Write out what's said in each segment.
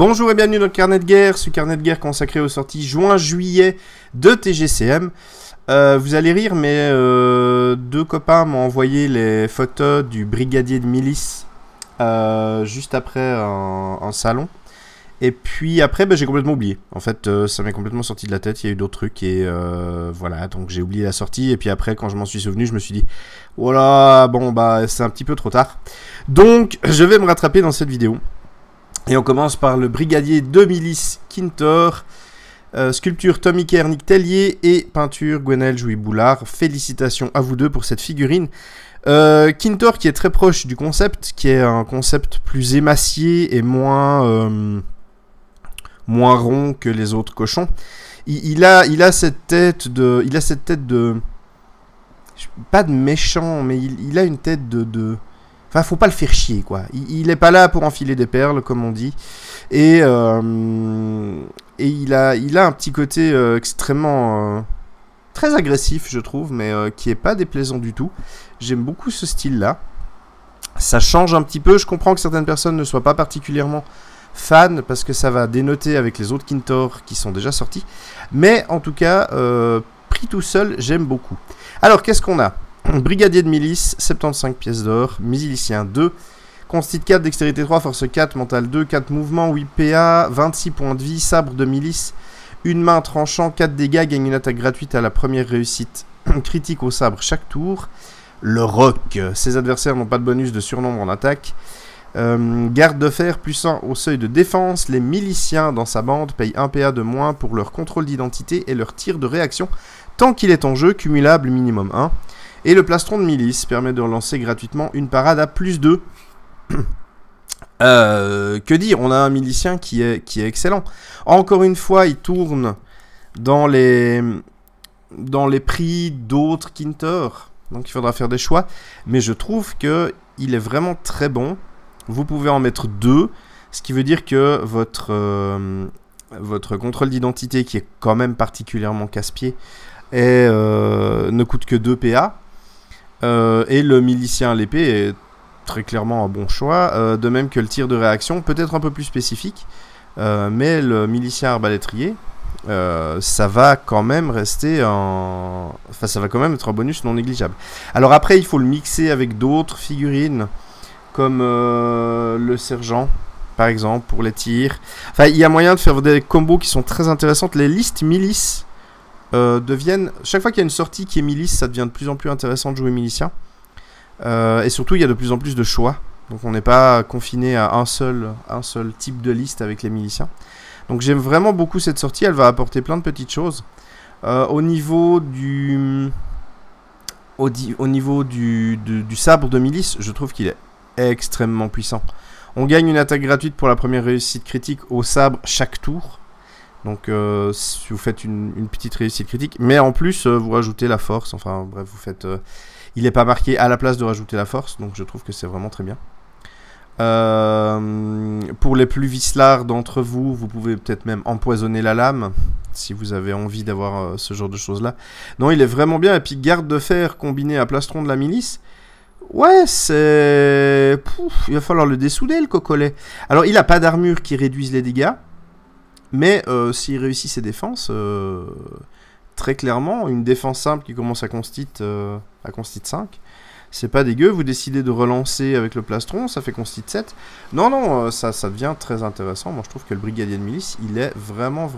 Bonjour et bienvenue dans le carnet de guerre, ce carnet de guerre consacré aux sorties juin-juillet de TGCM. Vous allez rire, mais deux copains m'ont envoyé les photos du brigadier de milice juste après un salon. Et puis après, j'ai complètement oublié. En fait, ça m'est complètement sorti de la tête, il y a eu d'autres trucs et voilà, donc j'ai oublié la sortie. Et puis après, quand je m'en suis souvenu, je me suis dit, voilà, bon, c'est un petit peu trop tard. Donc, je vais me rattraper dans cette vidéo. Et on commence par le brigadier de milice Kintor, sculpture Tommy Kernick Tellier et peinture Gwenaël Jouy-Boulard. Félicitations à vous deux pour cette figurine. Kintor qui est très proche du concept, qui est un concept plus émacié et moins rond que les autres cochons. Il a cette tête de... pas de méchant, mais il a une tête de... Enfin, faut pas le faire chier, quoi. Il est pas là pour enfiler des perles, comme on dit. Et il a un petit côté extrêmement... très agressif, je trouve, mais qui est pas déplaisant du tout. J'aime beaucoup ce style-là. Ça change un petit peu. Je comprends que certaines personnes ne soient pas particulièrement fans, parce que ça va dénoter avec les autres Kintor qui sont déjà sortis. Mais, en tout cas, pris tout seul, j'aime beaucoup. Alors, qu'est-ce qu'on a ? Brigadier de milice, 75 pièces d'or, milicien 2, constite 4, dextérité 3, force 4, mental 2, 4 mouvements, 8 PA, 26 points de vie, sabre de milice, une main tranchant, 4 dégâts, gagne une attaque gratuite à la première réussite critique au sabre chaque tour. Le roc, ses adversaires n'ont pas de bonus de surnombre en attaque. Garde de fer puissant au seuil de défense, les miliciens dans sa bande payent 1 PA de moins pour leur contrôle d'identité et leur tir de réaction tant qu'il est en jeu, cumulable minimum 1. Et le plastron de milice permet de relancer gratuitement une parade à plus 2. Que dire, on a un milicien qui est excellent. Encore une fois, il tourne dans les prix d'autres Kintor. Donc il faudra faire des choix. Mais je trouve qu'il est vraiment très bon. Vous pouvez en mettre 2. Ce qui veut dire que votre contrôle d'identité, qui est quand même particulièrement casse-pied, ne coûte que 2 PA. Et le milicien à l'épée est très clairement un bon choix, de même que le tir de réaction, peut-être un peu plus spécifique, mais le milicien arbalétrier, ça va quand même rester enfin, ça va quand même être un bonus non négligeable. Alors après, il faut le mixer avec d'autres figurines, comme le sergent, par exemple, pour les tirs. Enfin, il y a moyen de faire des combos qui sont très intéressantes. Les listes milices deviennent... Chaque fois qu'il y a une sortie qui est milice, ça devient de plus en plus intéressant de jouer milicien. Et surtout, il y a de plus en plus de choix. Donc on n'est pas confiné à un seul type de liste avec les miliciens. Donc j'aime vraiment beaucoup cette sortie, elle va apporter plein de petites choses. Au niveau du sabre de milice, je trouve qu'il est extrêmement puissant. On gagne une attaque gratuite pour la première réussite critique au sabre chaque tour. Donc si vous faites une petite réussite critique, mais en plus vous rajoutez la force, enfin bref, vous faites... il n'est pas marqué à la place de rajouter la force, donc je trouve que c'est vraiment très bien. Pour les plus vicelards d'entre vous, vous pouvez peut-être même empoisonner la lame, si vous avez envie d'avoir ce genre de choses-là. Non, il est vraiment bien, et puis garde de fer combiné à plastron de la milice, ouais, c'est... il va falloir le dessouder, le cocolet. Alors, il n'a pas d'armure qui réduise les dégâts, mais s'il réussit ses défenses, très clairement, une défense simple qui commence à constite 5, c'est pas dégueu. Vous décidez de relancer avec le plastron, ça fait constite 7. Non, ça devient très intéressant. Moi, je trouve que le brigadier de milice, il est vraiment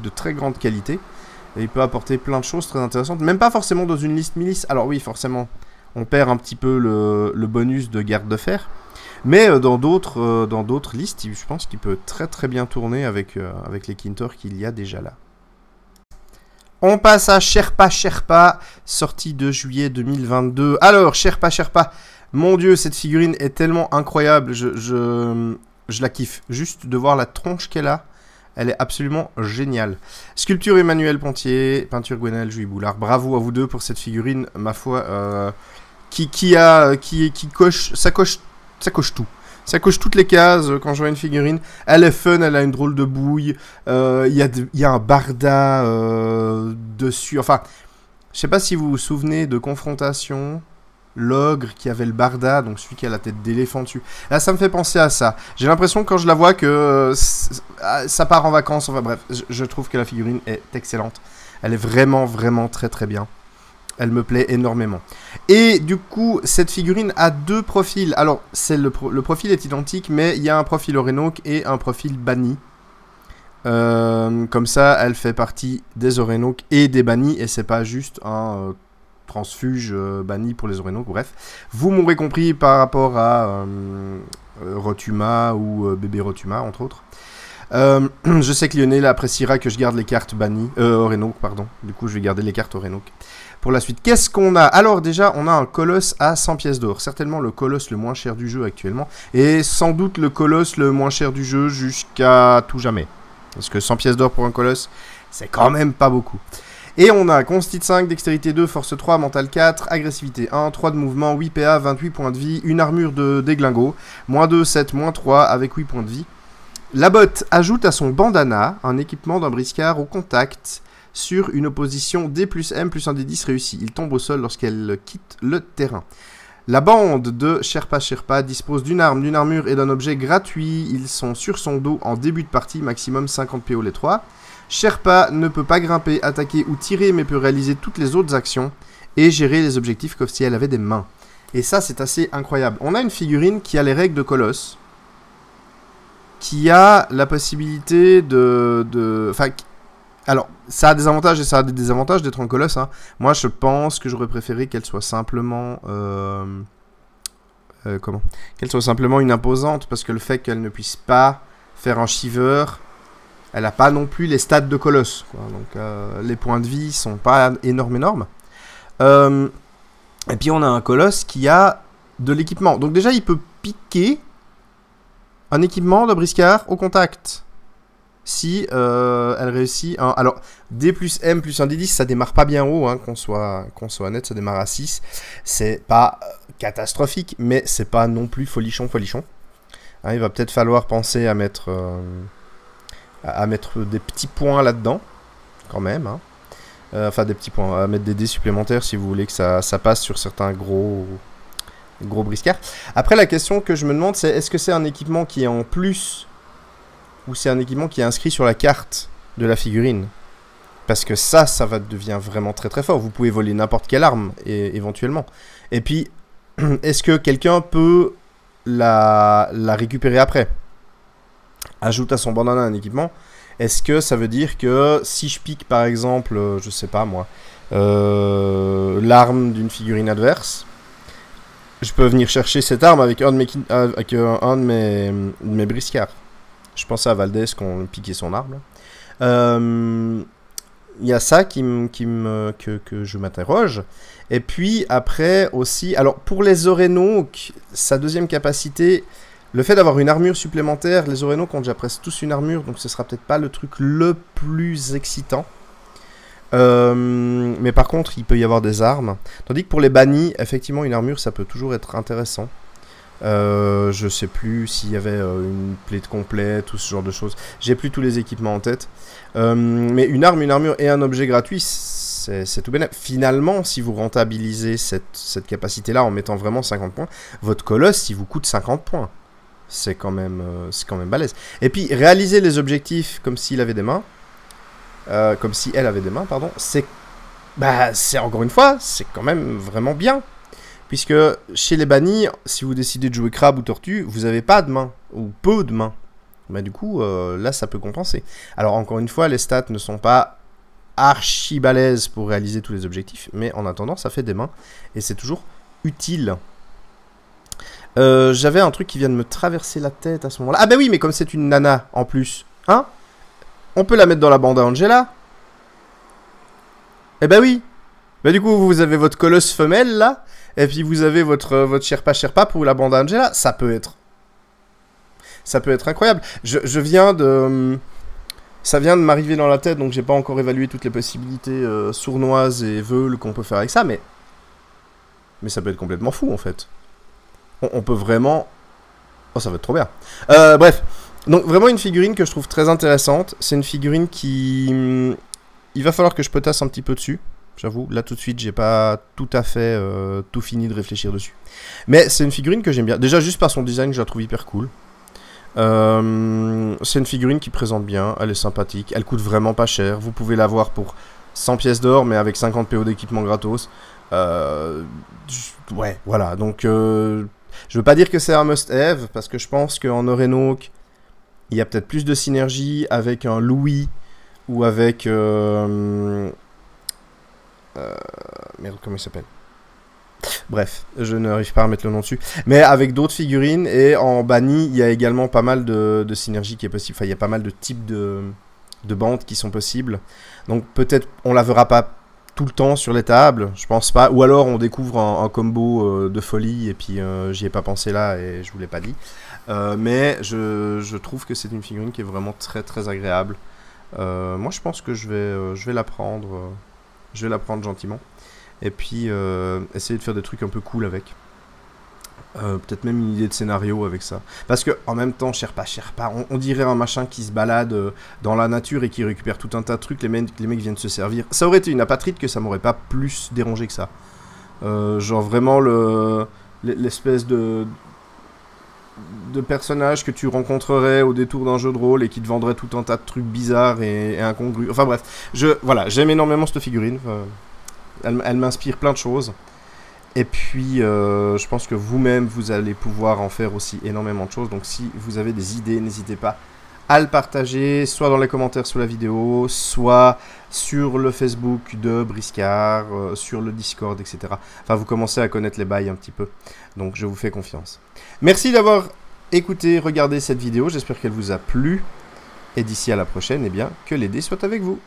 de très grande qualité. Et il peut apporter plein de choses très intéressantes, même pas forcément dans une liste milice. Alors oui, forcément, on perd un petit peu le bonus de garde de fer. Mais dans d'autres listes, je pense qu'il peut très bien tourner avec les Kintor qu'il y a déjà là. On passe à Sherpa, sortie de juillet 2022. Alors, Sherpa, mon dieu, cette figurine est tellement incroyable, je la kiffe. Juste de voir la tronche qu'elle a, elle est absolument géniale. Sculpture Emmanuel Pontier, peinture Gwenaël Jouy-Boulard. Bravo à vous deux pour cette figurine, ma foi, ça coche tout. Ça coche toutes les cases quand je vois une figurine. Elle est fun, elle a une drôle de bouille. Il y a un barda dessus. Enfin, je sais pas si vous vous souvenez de Confrontation l'ogre qui avait le barda, donc celui qui a la tête d'éléphant dessus. Là, ça me fait penser à ça. J'ai l'impression quand je la vois que ça part en vacances. Enfin bref, je trouve que la figurine est excellente. Elle est vraiment, vraiment très très bien. Elle me plaît énormément. Et du coup, cette figurine a 2 profils. Alors, le profil est identique, mais il y a un profil Orénoque et un profil banni. Comme ça, elle fait partie des Orénoques et des bannis, et c'est pas juste un transfuge banni pour les Orénoques. Bref, vous m'aurez compris par rapport à Rotuma ou bébé Rotuma, entre autres. Je sais que Lionel appréciera que je garde les cartes bannies, Orénoques, pardon. Du coup, je vais garder les cartes Orénoques. Pour la suite, qu'est-ce qu'on a? Alors déjà, on a un colosse à 100 pièces d'or. Certainement le colosse le moins cher du jeu actuellement. Et sans doute le colosse le moins cher du jeu jusqu'à tout jamais. Parce que 100 pièces d'or pour un colosse, c'est quand même pas beaucoup. Et on a Constite 5, Dextérité 2, Force 3, Mental 4, Agressivité 1, 3 de mouvement, 8 PA, 28 points de vie, une armure de déglingo, -2, 7, -3 avec 8 points de vie. La botte ajoute à son bandana un équipement d'un briscard au contact sur une opposition D plus M plus 1 des 10 réussi. Il tombe au sol lorsqu'elle quitte le terrain. La bande de Sherpa Sherpa dispose d'une arme, d'une armure et d'un objet gratuit. Ils sont sur son dos en début de partie, maximum 50 PO les 3. Sherpa ne peut pas grimper, attaquer ou tirer, mais peut réaliser toutes les autres actions et gérer les objectifs comme si elle avait des mains. Et ça, c'est assez incroyable. On a une figurine qui a les règles de Colosse, qui a la possibilité Enfin, alors, ça a des avantages et ça a des désavantages d'être un colosse. Hein. Moi, je pense que j'aurais préféré qu'elle soit simplement... Qu'elle soit simplement une imposante, parce que le fait qu'elle ne puisse pas faire un shiver, elle n'a pas non plus les stats de colosse. Quoi. Donc, les points de vie sont pas énormes. Et puis, on a un colosse qui a de l'équipement. Donc, déjà, il peut piquer un équipement de briscard au contact. Si elle réussit un... Alors, D plus M plus 1 D10, ça démarre pas bien haut, hein, qu'on soit honnête, ça démarre à 6. C'est pas catastrophique, mais c'est pas non plus folichon. Hein, il va peut-être falloir penser à mettre des petits points là-dedans, quand même. Hein. Enfin, des petits points, à mettre des dés supplémentaires si vous voulez que ça passe sur certains gros briscards. Après, la question que je me demande, c'est est-ce que c'est un équipement qui est en plus... ou c'est un équipement qui est inscrit sur la carte de la figurine. Parce que ça devient vraiment très très fort. Vous pouvez voler n'importe quelle arme, éventuellement. Et puis, est-ce que quelqu'un peut la récupérer après? Ajoute à son bandana un équipement. Est-ce que ça veut dire que si je pique, par exemple, je sais pas moi, l'arme d'une figurine adverse, je peux venir chercher cette arme avec un de mes briscards. Je pensais à Valdez qu'on piquait son arme. Il y a ça que je m'interroge. Et puis après aussi... Alors pour les Orénoques, sa deuxième capacité, le fait d'avoir une armure supplémentaire, les Orénoques ont déjà presque tous une armure, donc ce sera peut-être pas le truc le plus excitant. Mais par contre, il peut y avoir des armes. Tandis que pour les bannis, effectivement, une armure, ça peut toujours être intéressant. Je sais plus s'il y avait une plaide complète ou ce genre de choses. J'ai plus tous les équipements en tête. Mais une arme, une armure et un objet gratuit, c'est tout bénéfique. Finalement, si vous rentabilisez cette capacité-là en mettant vraiment 50 points, votre colosse, il vous coûte 50 points. C'est quand même balèze. Et puis, réaliser les objectifs comme s'il avait des mains, comme si elle avait des mains, pardon, c'est encore une fois, c'est quand même vraiment bien. Puisque chez les bannis, si vous décidez de jouer crabe ou tortue, vous n'avez pas de main, ou peu de mains. Bah, du coup, là, ça peut compenser. Alors, encore une fois, les stats ne sont pas archi balèzes pour réaliser tous les objectifs, mais en attendant, ça fait des mains, et c'est toujours utile. J'avais un truc qui vient de me traverser la tête à ce moment-là. Ah bah oui, mais comme c'est une nana, en plus, hein, on peut la mettre dans la bande à Angela. Eh bah oui. Bah du coup, vous avez votre colosse femelle, là, et puis vous avez votre Sherpa pour la bande à Angela. Ça peut être incroyable. Ça vient de m'arriver dans la tête, donc j'ai pas encore évalué toutes les possibilités sournoises et veules qu'on peut faire avec ça, mais ça peut être complètement fou, en fait. On peut vraiment... Oh, ça va être trop bien. Bref. Donc, vraiment une figurine que je trouve très intéressante. C'est une figurine qui... Il va falloir que je potasse un petit peu dessus. J'avoue, là tout de suite, j'ai pas tout à fait tout fini de réfléchir dessus. Mais c'est une figurine que j'aime bien. Déjà, juste par son design, je la trouve hyper cool. C'est une figurine qui présente bien, elle est sympathique, elle coûte vraiment pas cher. Vous pouvez l'avoir pour 100 pièces d'or, mais avec 50 PO d'équipement gratos. Ouais, voilà. Donc, je veux pas dire que c'est un must-have, parce que je pense qu'en Orenok, il y a peut-être plus de synergie avec un Louis ou avec... merde, comment il s'appelle? Bref, je n'arrive pas à remettre le nom dessus. Mais avec d'autres figurines, et en banni, il y a également pas mal de synergie qui est possible. Enfin, il y a pas mal de types de bandes qui sont possibles. Donc peut-être on la verra pas tout le temps sur les tables, je pense pas. Ou alors on découvre un combo de folie, et puis j'y ai pas pensé là, et je vous l'ai pas dit. Mais je trouve que c'est une figurine qui est vraiment très très agréable. Moi je pense que je vais la prendre. Je vais la prendre gentiment. Et puis, essayer de faire des trucs un peu cool avec. Peut-être même une idée de scénario avec ça. Parce que, en même temps, Sherpa, on dirait un machin qui se balade dans la nature et qui récupère tout un tas de trucs. Les mecs viennent se servir. Ça aurait été une apatride que ça m'aurait pas plus dérangé que ça. Genre vraiment l'espèce de personnage que tu rencontrerais au détour d'un jeu de rôle et qui te vendrait tout un tas de trucs bizarres et incongrus. Enfin bref, voilà, j'aime énormément cette figurine. Elle m'inspire plein de choses. Et puis, je pense que vous-même, vous allez pouvoir en faire aussi énormément de choses. Donc, si vous avez des idées, n'hésitez pas à le partager, soit dans les commentaires sous la vidéo, soit sur le Facebook de Briscard, sur le Discord, etc. Enfin, vous commencez à connaître les bails un petit peu. Donc, je vous fais confiance. Merci d'avoir écouté, regardé cette vidéo. J'espère qu'elle vous a plu. Et d'ici à la prochaine, eh bien, que les dés soient avec vous.